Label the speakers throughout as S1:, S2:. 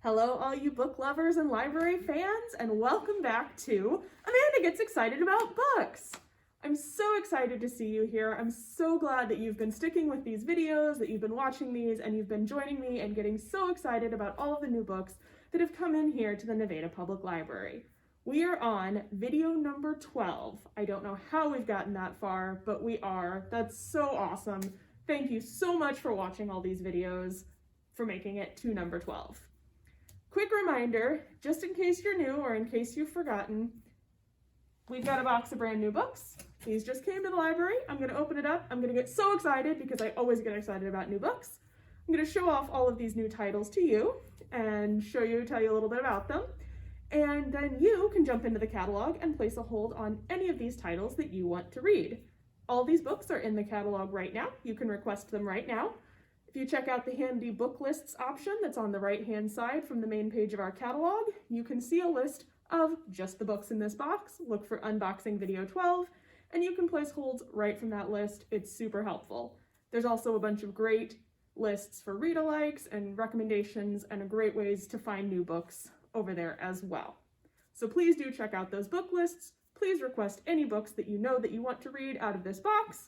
S1: Hello, all you book lovers and library fans, and welcome back to Amanda Gets Excited About Books. I'm so excited to see you here. I'm so glad that you've been sticking with these videos, that you've been watching these, and you've been joining me and getting so excited about all of the new books that have come in here to the Nevada Public Library. We are on video number 12. I don't know how we've gotten that far, but we are. That's so awesome. Thank you so much for watching all these videos, for making it to number 12. Quick reminder, just in case you're new or in case you've forgotten, we've got a box of brand new books. These just came to the library. I'm going to open it up. I'm going to get so excited because I always get excited about new books. I'm going to show off all of these new titles to you and tell you a little bit about them. And then you can jump into the catalog and place a hold on any of these titles that you want to read. All these books are in the catalog right now. You can request them right now. If you check out the handy book lists option that's on the right-hand side from the main page of our catalog, you can see a list of just the books in this box. Look for Unboxing Video 12, and you can place holds right from that list. It's super helpful. There's also a bunch of great lists for read-alikes and recommendations and great ways to find new books over there as well. So please do check out those book lists. Please request any books that you know that you want to read out of this box.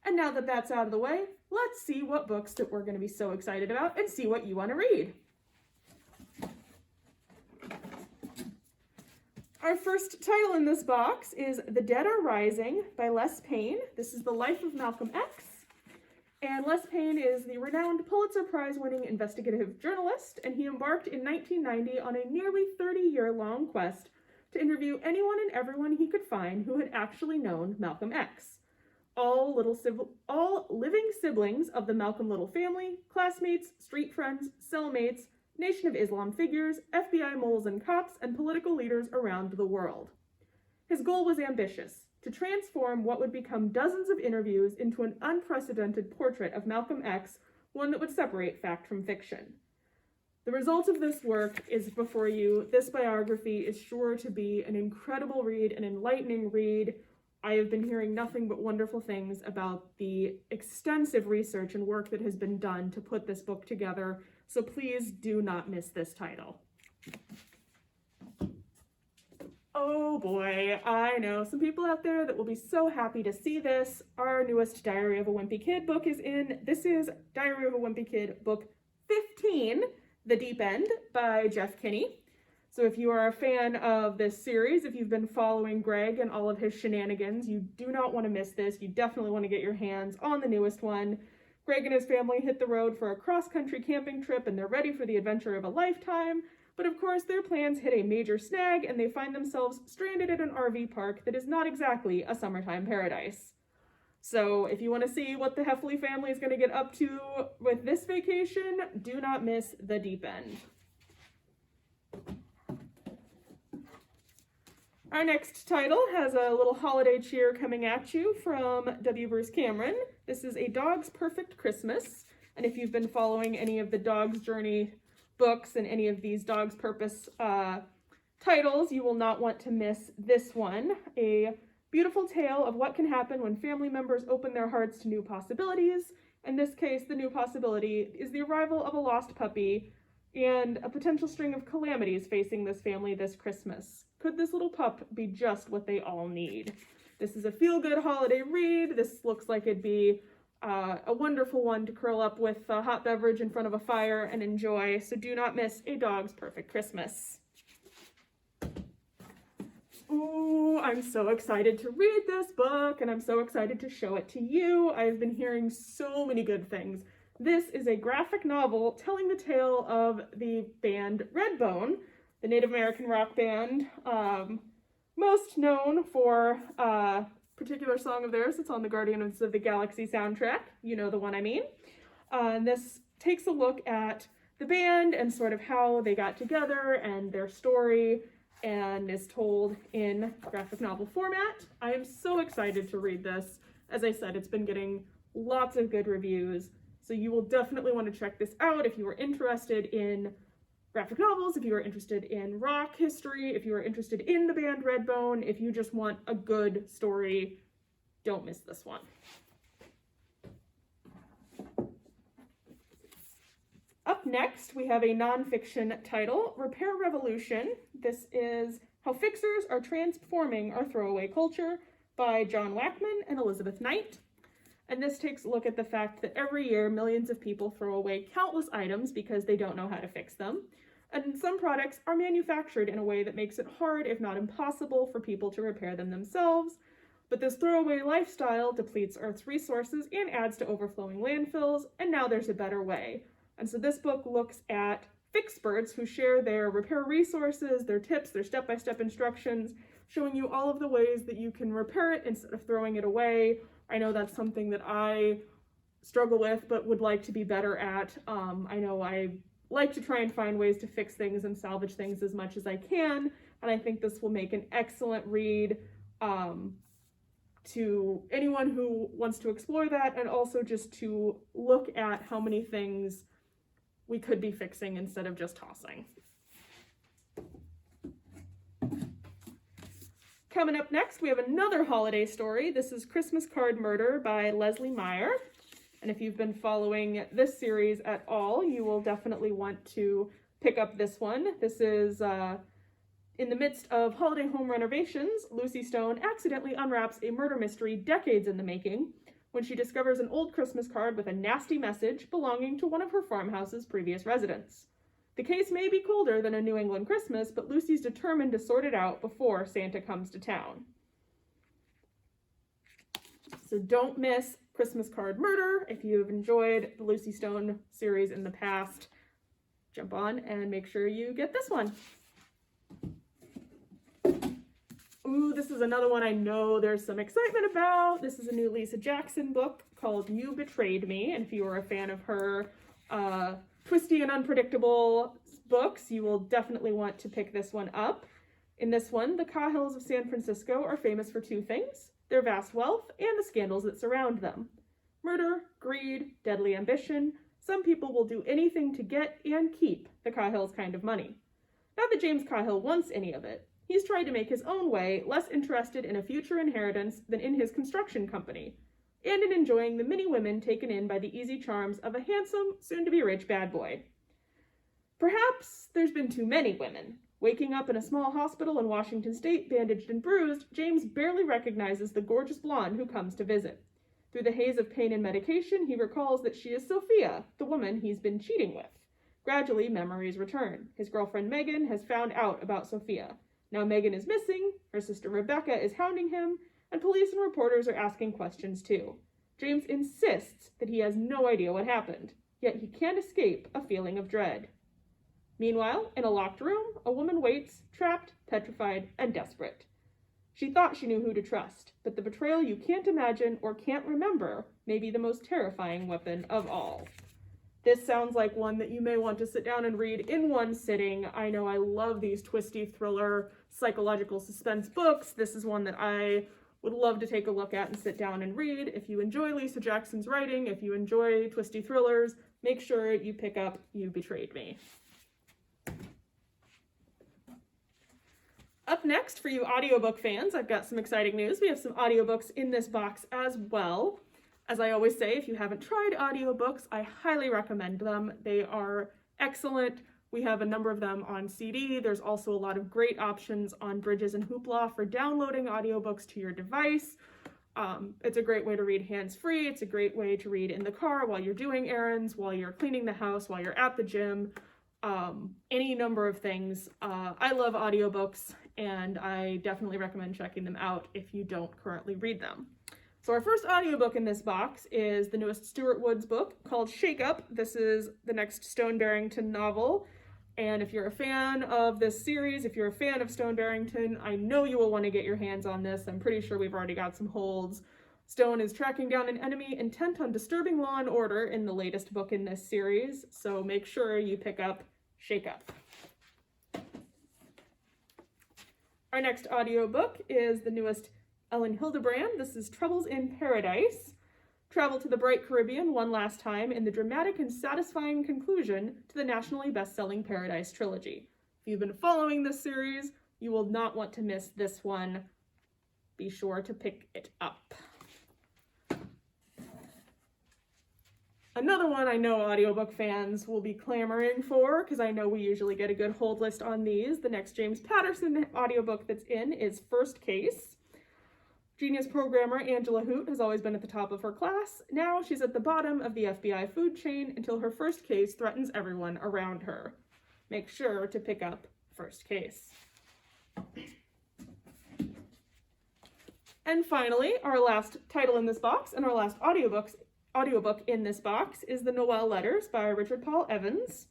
S1: And now that that's out of the way, let's see what books that we're going to be so excited about and see what you want to read. Our first title in this box is The Dead Are Rising by Les Payne. This is the life of Malcolm X. And Les Payne is the renowned Pulitzer Prize-winning investigative journalist, and he embarked in 1990 on a nearly 30-year-long quest to interview anyone and everyone he could find who had actually known Malcolm X. All living siblings of the Malcolm Little family, classmates, street friends, cellmates, Nation of Islam figures, FBI moles and cops, and political leaders around the world. His goal was ambitious: to transform what would become dozens of interviews into an unprecedented portrait of Malcolm X, one that would separate fact from fiction. The result of this work is before you. This biography is sure to be an incredible read, an enlightening read. I have been hearing nothing but wonderful things about the extensive research and work that has been done to put this book together, so please do not miss this title. Oh boy, I know some people out there that will be so happy to see this. Our newest Diary of a Wimpy Kid book is in. This is Diary of a Wimpy Kid book 15, The Deep End by Jeff Kinney. So if you are a fan of this series, if you've been following Greg and all of his shenanigans, you do not want to miss this. You definitely want to get your hands on the newest one. Greg and his family hit the road for a cross-country camping trip, and they're ready for the adventure of a lifetime. But of course, their plans hit a major snag, and they find themselves stranded at an RV park that is not exactly a summertime paradise. So if you want to see what the Heffley family is going to get up to with this vacation, do not miss The Deep End. Our next title has a little holiday cheer coming at you from W. Bruce Cameron. This is A Dog's Perfect Christmas, and if you've been following any of the Dog's Journey books and any of these Dog's Purpose titles, you will not want to miss this one. A beautiful tale of what can happen when family members open their hearts to new possibilities. In this case, the new possibility is the arrival of a lost puppy and a potential string of calamities facing this family this Christmas. Could this little pup be just what they all need? This is a feel-good holiday read. This looks like it'd be a wonderful one to curl up with a hot beverage in front of a fire and enjoy, so do not miss A Dog's Perfect Christmas. Ooh, I'm so excited to read this book, and I'm so excited to show it to you. I've been hearing so many good things. This is a graphic novel telling the tale of the band Redbone, the Native American rock band, most known for a particular song of theirs that's on the Guardians of the Galaxy soundtrack. You know the one I mean. This takes a look at the band and sort of how they got together and their story, and is told in graphic novel format. I am so excited to read this. As I said, it's been getting lots of good reviews, so you will definitely want to check this out if you are interested in graphic novels, if you are interested in rock history, if you are interested in the band Redbone, if you just want a good story, don't miss this one. Up next, we have a nonfiction title, Repair Revolution. This is How Fixers Are Transforming Our Throwaway Culture by John Wackman and Elizabeth Knight. And this takes a look at the fact that every year millions of people throw away countless items because they don't know how to fix them. And some products are manufactured in a way that makes it hard, if not impossible, for people to repair them themselves. But this throwaway lifestyle depletes Earth's resources and adds to overflowing landfills, and now there's a better way. And so this book looks at fixperts who share their repair resources, their tips, their step-by-step instructions, showing you all of the ways that you can repair it instead of throwing it away. I know that's something that I struggle with, but would like to be better at. I know I like to try and find ways to fix things and salvage things as much as I can, and I think this will make an excellent read to anyone who wants to explore that, and also just to look at how many things we could be fixing instead of just tossing. Coming up next, we have another holiday story. This is Christmas Card Murder by Leslie Meyer. And if you've been following this series at all, you will definitely want to pick up this one. This is in the midst of holiday home renovations, Lucy Stone accidentally unwraps a murder mystery decades in the making when she discovers an old Christmas card with a nasty message belonging to one of her farmhouse's previous residents. The case may be colder than a New England Christmas, but Lucy's determined to sort it out before Santa comes to town. So don't miss Christmas Card Murder. If you've enjoyed the Lucy Stone series in the past, jump on and make sure you get this one. Ooh, this is another one I know there's some excitement about. This is a new Lisa Jackson book called You Betrayed Me, and if you are a fan of her twisty and unpredictable books, you will definitely want to pick this one up. In this one, the Cahills of San Francisco are famous for two things: their vast wealth and the scandals that surround them. Murder, greed, deadly ambition. Some people will do anything to get and keep the Cahills' kind of money. Not that James Cahill wants any of it. He's tried to make his own way, less interested in a future inheritance than in his construction company, and in enjoying the many women taken in by the easy charms of a handsome, soon-to-be-rich bad boy. Perhaps there's been too many women. Waking up in a small hospital in Washington State, bandaged and bruised, James barely recognizes the gorgeous blonde who comes to visit. Through the haze of pain and medication, he recalls that she is Sophia, the woman he's been cheating with. Gradually, memories return. His girlfriend Megan has found out about Sophia. Now Megan is missing, her sister Rebecca is hounding him, and police and reporters are asking questions too. James insists that he has no idea what happened, yet he can't escape a feeling of dread. Meanwhile, in a locked room, a woman waits, trapped, petrified, and desperate. She thought she knew who to trust, but the betrayal you can't imagine or can't remember may be the most terrifying weapon of all. This sounds like one that you may want to sit down and read in one sitting. I know I love these twisty thriller, psychological suspense books. This is one that I would love to take a look at and sit down and read. If you enjoy Lisa Jackson's writing, if you enjoy twisty thrillers, make sure you pick up You Betrayed Me. Up next, for you audiobook fans, I've got some exciting news. We have some audiobooks in this box as well. As I always say, if you haven't tried audiobooks, I highly recommend them. They are excellent. We have a number of them on CD. There's also a lot of great options on Bridges and Hoopla for downloading audiobooks to your device. It's a great way to read hands-free. It's a great way to read in the car while you're doing errands, while you're cleaning the house, while you're at the gym, any number of things. I love audiobooks, and I definitely recommend checking them out if you don't currently read them. So our first audiobook in this box is the newest Stuart Woods book called Shakeup. This is the next Stone Barrington novel. And if you're a fan of this series, if you're a fan of Stone Barrington, I know you will want to get your hands on this. I'm pretty sure we've already got some holds. Stone is tracking down an enemy intent on disturbing law and order in the latest book in this series, so make sure you pick up Shakeup. Our next audiobook is the newest Ellen Hildebrand. This is Troubles in Paradise. Travel to the bright Caribbean one last time in the dramatic and satisfying conclusion to the nationally best-selling Paradise trilogy. If you've been following this series, you will not want to miss this one. Be sure to pick it up. Another one I know audiobook fans will be clamoring for, because I know we usually get a good hold list on these. The next James Patterson audiobook that's in is First Case. Genius programmer Angela Hoot has always been at the top of her class. Now she's at the bottom of the FBI food chain until her first case threatens everyone around her. Make sure to pick up First Case. And finally, our last title in this box and our last audiobook in this box is the Noel Letters by Richard Paul Evans.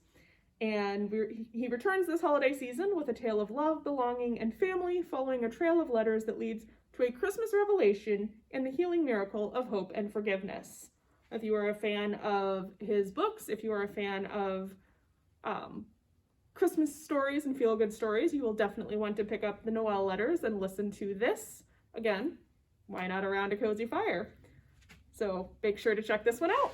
S1: And he returns this holiday season with a tale of love, belonging, and family, following a trail of letters that leads to a Christmas revelation and the healing miracle of hope and forgiveness. If you are a fan of his books, if you are a fan of Christmas stories and feel-good stories, you will definitely want to pick up the Noel Letters and listen to this. Again, why not around a cozy fire? So make sure to check this one out.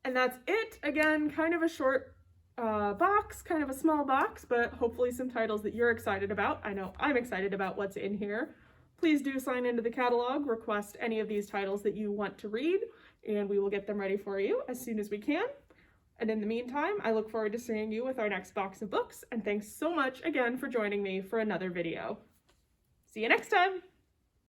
S1: And that's it. Again, kind of a short box, kind of a small box, but hopefully some titles that you're excited about. I know I'm excited about what's in here. Please do sign into the catalog, request any of these titles that you want to read, and we will get them ready for you as soon as we can. And in the meantime, I look forward to seeing you with our next box of books, and thanks so much again for joining me for another video. See you next time!